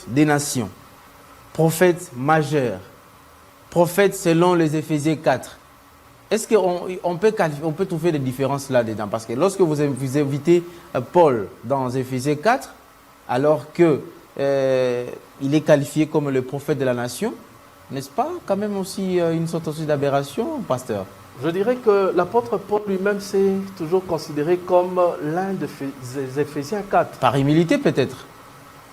des nations, prophète majeur, prophète selon les Éphésiens 4. Est-ce qu'on peut trouver des différences là-dedans? Parce que lorsque vous invitez Paul dans Éphésiens 4, alors que il est qualifié comme le prophète de la nation, n'est-ce pas quand même aussi une sorte d'aberration, pasteur? Je dirais que l'apôtre Paul lui-même s'est toujours considéré comme l'un des Éphésiens 4. Par humilité peut-être.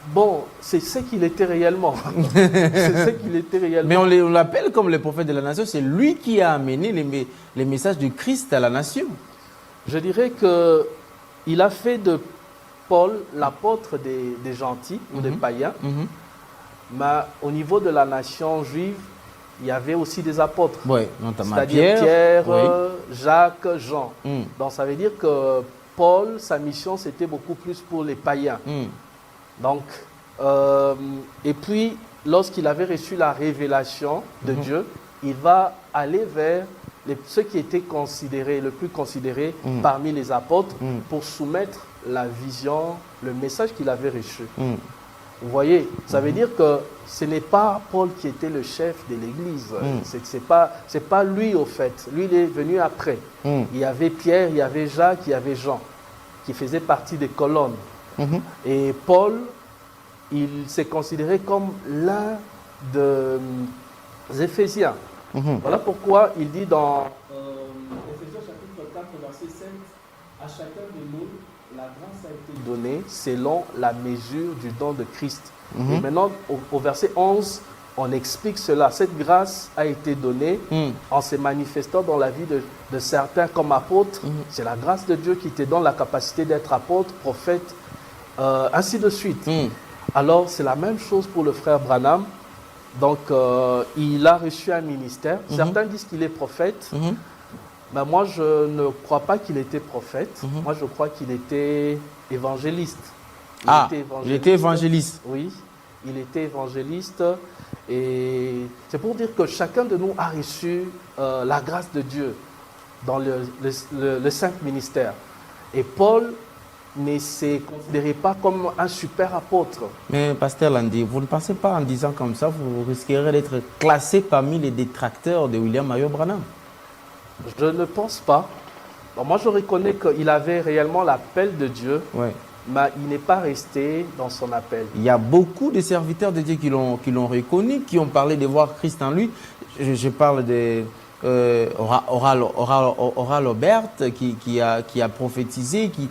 Bon, c'est ce qu'il était réellement. C'est ce qu'il était réellement. Mais on l'appelle comme le prophète de la nation. C'est lui qui a amené les messages du Christ à la nation. Je dirais qu'il a fait de Paul l'apôtre des gentils ou des païens. Mais au niveau de la nation juive, il y avait aussi des apôtres. Oui, notamment c'est-à-dire Pierre, oui. Jacques, Jean. Donc ça veut dire que Paul, sa mission, c'était beaucoup plus pour les païens. Donc, et puis, lorsqu'il avait reçu la révélation de Dieu, il va aller vers ceux qui étaient le plus considérés parmi les apôtres pour soumettre la vision, le message qu'il avait reçu. Vous voyez, ça veut dire que ce n'est pas Paul qui était le chef de l'Église. C'est pas lui au fait. Lui, il est venu après. Il y avait Pierre, il y avait Jacques, il y avait Jean, qui faisaient partie des colonnes. Et Paul, il s'est considéré comme l'un des Éphésiens. Voilà pourquoi il dit dans Éphésiens chapitre 4, verset 7, « À chacun de nous, la grâce a été donnée selon la mesure du don de Christ. » Et maintenant, au verset 11, on explique cela. Cette grâce a été donnée en se manifestant dans la vie de certains comme apôtres. C'est la grâce de Dieu qui te donne la capacité d'être apôtre, prophète, ainsi de suite. Alors, c'est la même chose pour le frère Branham. Donc, il a reçu un ministère. Certains disent qu'il est prophète. Mais moi, je ne crois pas qu'il était prophète. Moi, je crois qu'il était évangéliste. Il était évangéliste. Oui, il était évangéliste. Et c'est pour dire que chacun de nous a reçu la grâce de Dieu dans le saint ministère. Et Paul ne se considérait pas comme un super apôtre. Mais pasteur Landy, vous ne pensez pas en disant comme ça, vous risquerez d'être classé parmi les détracteurs de William Marion Branham? Je ne pense pas. Bon, moi, je reconnais qu'il avait réellement l'appel de Dieu, mais il n'est pas resté dans son appel. Il y a beaucoup de serviteurs de Dieu qui l'ont reconnu, qui ont parlé de voir Christ en lui. Je parle de Oral Aubert qui a prophétisé, qui